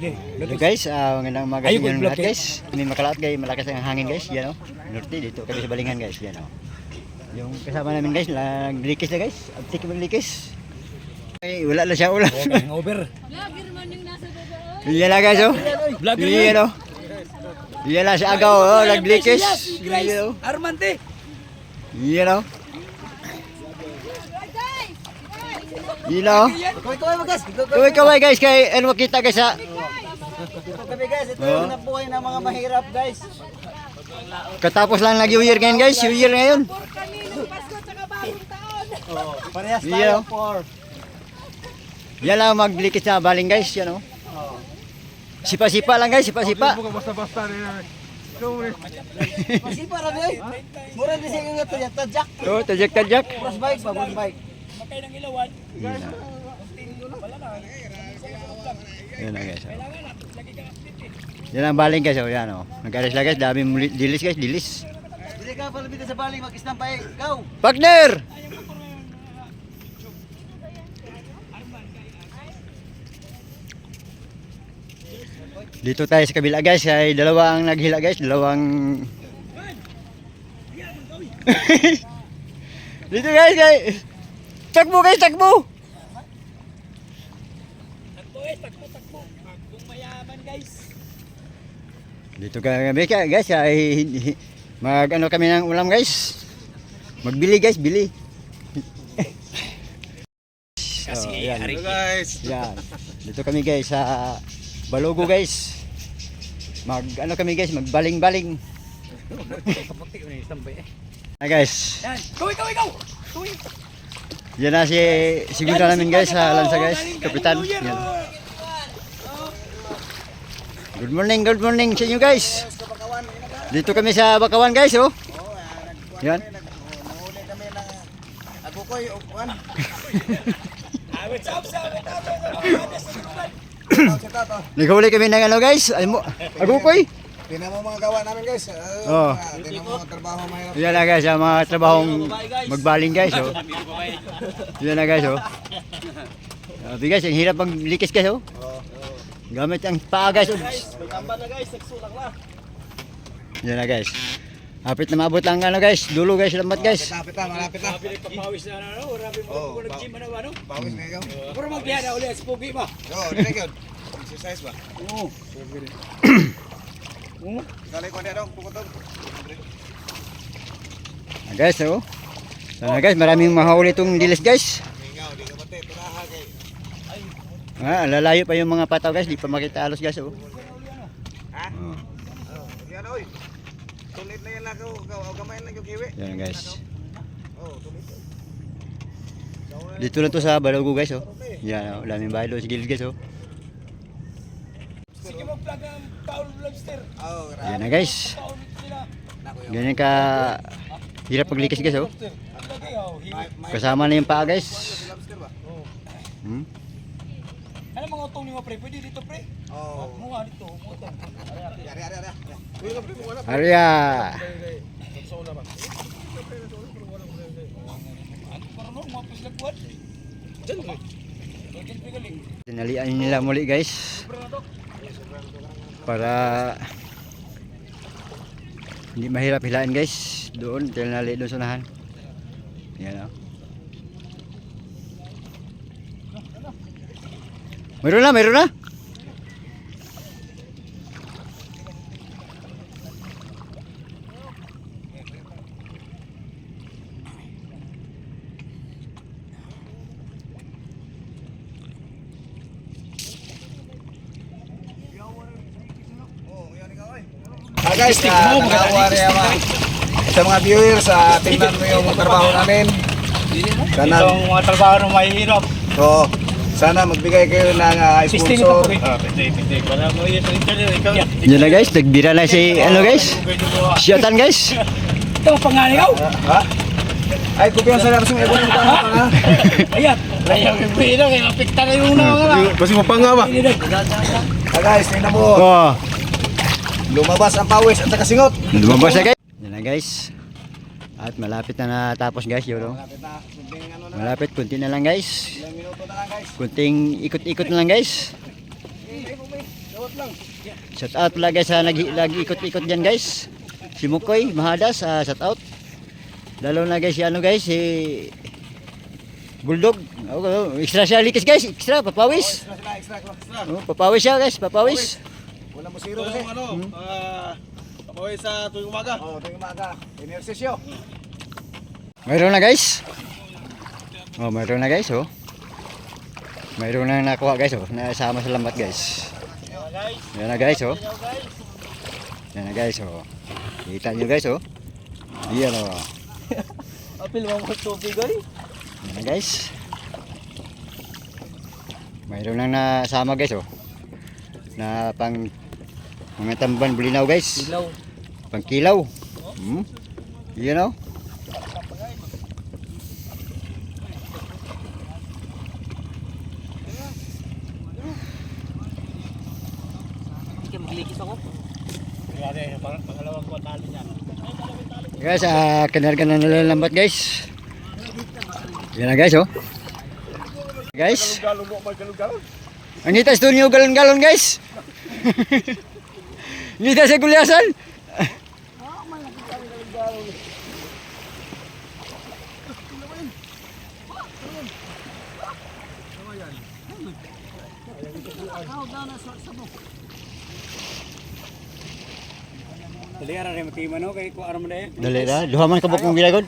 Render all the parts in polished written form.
Sige. Hello guys, magandang umaga sa inyo lahat guys. May makalaot guys, malakas ang hangin guys, yan o. Norte dito kami sa Balingan guys, yan o. Yung kasama namin guys, naglikis na guys. Abtik mo likis. Ay, wala na siya ulan. Over. Vlogger man yung nasa baba. Yan na guys o. Yan o. Yan na siya agaw o, naglikis. Yan o. Armante. Yan o. Yan o. Kaway guys, kay ano makita guys ha. Kami guys, ito yung nabuhay ng mga mahirap guys. Katapos lang nag-New Year ngayon guys, New Year ngayon. For kaninong Pasko tsaka bagong taon. Parehas Yeah. tayo for. Yan lang maglikis na baling guys, yan o. Sipa-sipa lang guys, sipa-sipa. Masipa rin eh. Mura din siya nga ito yan. Tadyak. Oh, tajak-tajak. Bros bike ba? Bros bike. Yan na guys. Oh. Yan ang baling guys, oh, yan oh. Nag-aris lang guys, dami dilis guys, dilis. Hindi ka pala bita sa baling, mag-istampay. Go! Partner! Dito tayo sa kabila guys, ay dalawang naghila guys, dalawang dito guys, guys. Takbo guys, takbo. Takbo. Bagong mayaman guys. Dito kami guys, ay mag ano kami ng ulam guys. Magbili guys, bili. Kasi yan. guys. Yan. Dito kami guys sa Balogo guys. Mag ano kami guys, magbaling-baling. Kaputi ko ni istampay. Ah guys. Yan. Ikaw. Yan na si siguro namin guys sa lansa guys, kapitan. Yan. Good morning sa inyo guys. Dito kami sa Bakawan guys, oh. Yan. Nahuli kami ng agukoy o kuan. Naghuli kami ng ano guys, agukoy. Tingnan mo mga gawa namin guys. Oh. Tingnan mo mga trabaho mahirap. Yan na guys, ang mga trabahong magbaling guys, oh. Yan na guys, oh. Sabi guys, ang hirap maglikis guys, oh. Gamit ang paa guys, oh. Tamba na guys, nagsulak na. Yan na guys. Hapit na maabot ang ano guys, dulo guys, lambat guys. Malapit na. Pawis na ano, rabi mo ko nag-gym ano. Pawis na ikaw. Puro magbiyahe na ulit sa pugi ba? Yo, dili ka. Exercise ba? Oo. Dali ko na dong, pukotong. Ah, guys, oh. Sana guys, maraming mahuli itong dilis guys. Mingaw, di ka pati tunaha kay. Ah, lalayo pa yung mga pataw guys, di pa makita alos guys, oh. Ha? Oh. Yan oy. Tulit na yan lang ko, gamay lang yung kiwi. Yan guys. Oh, tulit. Dito na to sa Balogo guys, oh. Yan, oh. Laming bahay doon sa gilid guys, oh. Sige mag-vlog ng Paul Vlogster. Oh, Yan na guys. Paul sila. Ganyan ka hirap maglikis guys, oh. Lagi oh. Kasama na yung paa guys. lobster ba? Hmm? Ano mga utong ni mo pre? Pwede dito pre? Oh. Mga dito, utong. Ari. Uy, kapre mo wala. Arya. Ano para no, mga pislagwan. Diyan mo. Diyan pigaling. Tinalian nila muli guys. Para hindi mahirap hilain guys. Doon, tinali doon sa unahan. Yan, oh. Meron na. Guys, sa mga viewers, tingnan mo yung trabaho namin. Sana, Itong mga trabaho na mahihirap. oh, sana magbigay kayo ng sponsor. Wala mo yun sa internet. Ikaw. Yan na guys, nagbira na si ano guys. Shoutan guys. Ito ang panganigaw. Ha? Ay, kupiyan sa lakas ng ibon mo ha? Ayan. Ayaw yung pino. Kaya apekta na yung mga. Kasi mo pang nga ba? Guys, tingnan mo. Oh, Lumabas ang pawis at saka singot. lumabas na guys. Yan na guys. At malapit na natapos guys, yun. Oh. Malapit na. Kunting ano na. Malapit, kunti na lang guys. Ilang minuto na lang guys. Kunting ikot-ikot na lang guys. Dawat lang. Shout out pala guys sa nag-ikot-ikot dyan guys. Si Mukoy, Mahadas, shout out. Lalo na guys si ano guys, si Bulldog. Extra siya likis guys, extra, papawis. Extra. Papawis siya guys, papawis. Wala mo zero kasi. Papoy sa tuwing umaga. Tuwing umaga. Inersesyo. Mayroon na guys. Mayroon na guys Mayroon na nakuha guys nasama sa lambat guys. Yan na guys Yan na guys Kita nyo guys Yan Apil mo mo tubig ay. Yan na guys. Mayroon na nasama guys na pang mga tamban bulinaw guys. Ilaw. Pang kilaw. Yan Maglikis ako. Grabe, pangalawang ko talo niyan. guys. Kinarga na nalalambat guys. Yan na guys guys. Galon mo may galon. Ang itas doon yung galon-galon guys. Ngita sa gulyasan. Dali ara rin matima no kay ko aram na. Dali na. Duha man kabuk mong ginagod.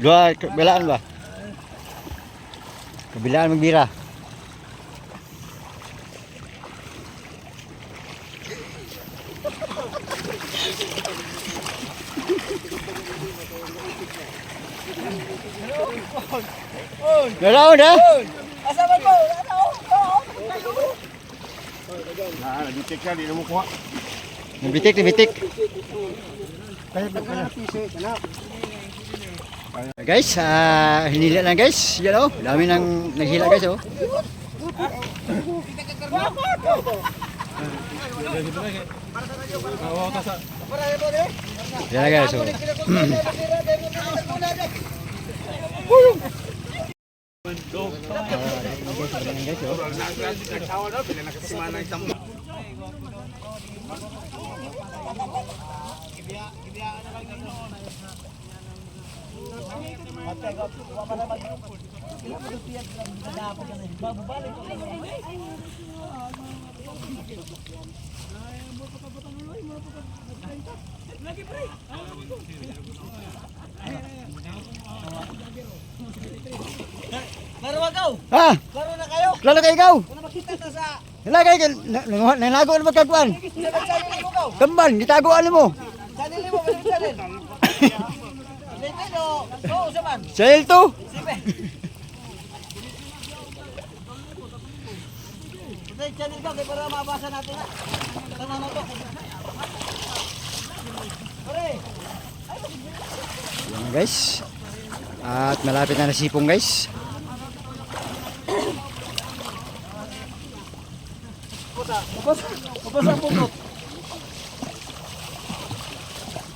Duha kabilaan ba? Kabilaan magbira. Nalaon ha? Asa ba po? Nagitik ka, di na mo kuha. Bitik. Guys, hinila lang guys. Yan dami nang naghila guys Yan na guys Laro agaw. Ha? Laro na kayo. Lalo kayo ikaw. Kung makita ta sa Nalagay ka. Nalago na magkakuan. sarili mo gaw. Kamban, gitaguan mo. Sarili mo balik sa rin. Dito, sa man. Sale to. Sipe. Patay channel ka para mabasa natin na. Tama na to. Pare. Yan guys. At malapit na nasipong guys. Kapasa ang pukot.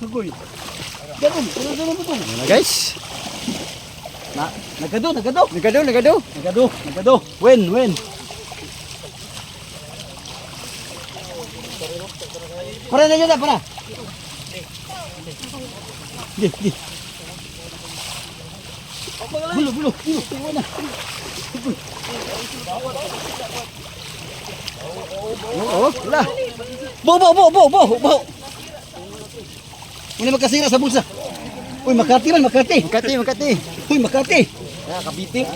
Tugoy. Ganun mo to. Yan na guys. Nagado. Nagado. Win. Para na yun para. Di. Bulo. Tingnan na. Wala. Bo. Muna magkasira sa bulsa. Uy, Makati. Makati. Uy, Makati. Kabiting.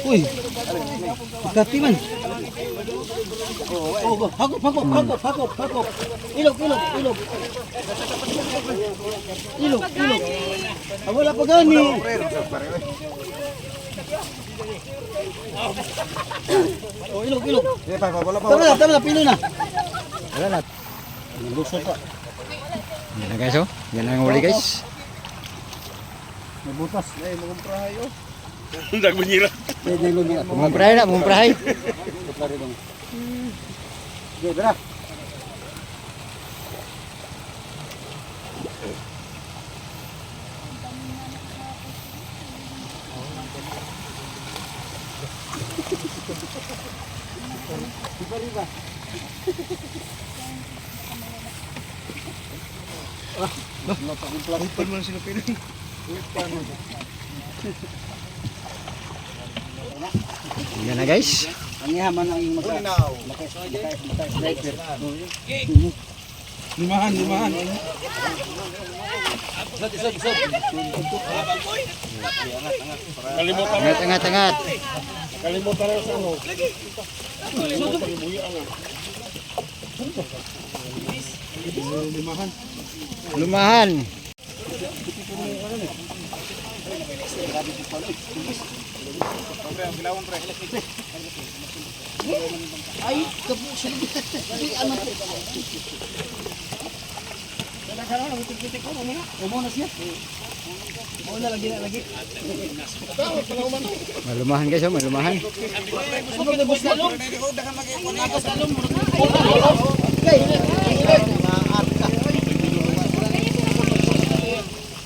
Uy. Makati man. Hakop. Ilog. Wala pa gani. Ilog. Tama na, pilo na. Wala na. Lusot pa. Yan na guys Yan ang huli guys. May butas. Nagbunyira. Mumprahay. Okay, tara. Upan mo na sila Pinoy. Yan na guys. Ang yaman ang yung Ulinaw. sniper. Limahan. Kalimutan Angat, angat, angat. Kalimutan na sa ano. Limahan. Lumahan. Pre, ang gilawang pre. Ay, kapuso. Ano po? Umuna siya. Umuna lagi. Malumahan guys, oh, malumahan.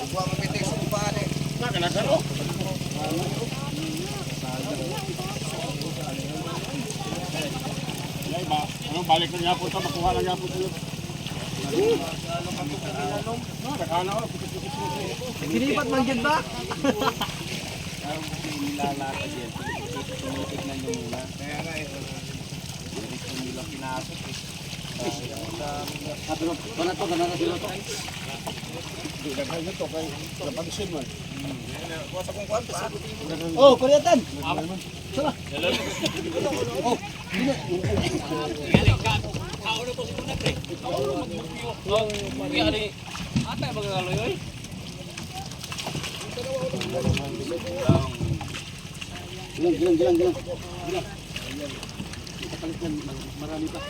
Huwag mapitik sa upaan eh. Balik na niya po ito, makuha na niya po ito. Ginipat man dyan ba? Kaya nga eh. Kuwasa kong kwarto. Oh, kuryatan. Gilang. Marami pa.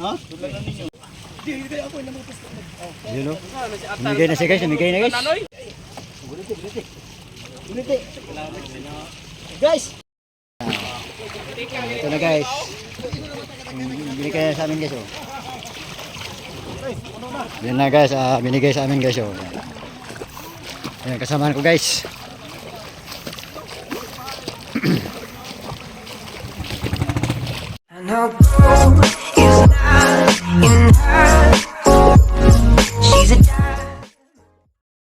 Ha? Yun oh. Namigay na siya guys, namigay na guys. Guliti. Guys, Ito na guys. Binigay na sa amin guys oh. Yan na guys, binigay sa amin guys oh. Yan, kasamahan ko guys. I know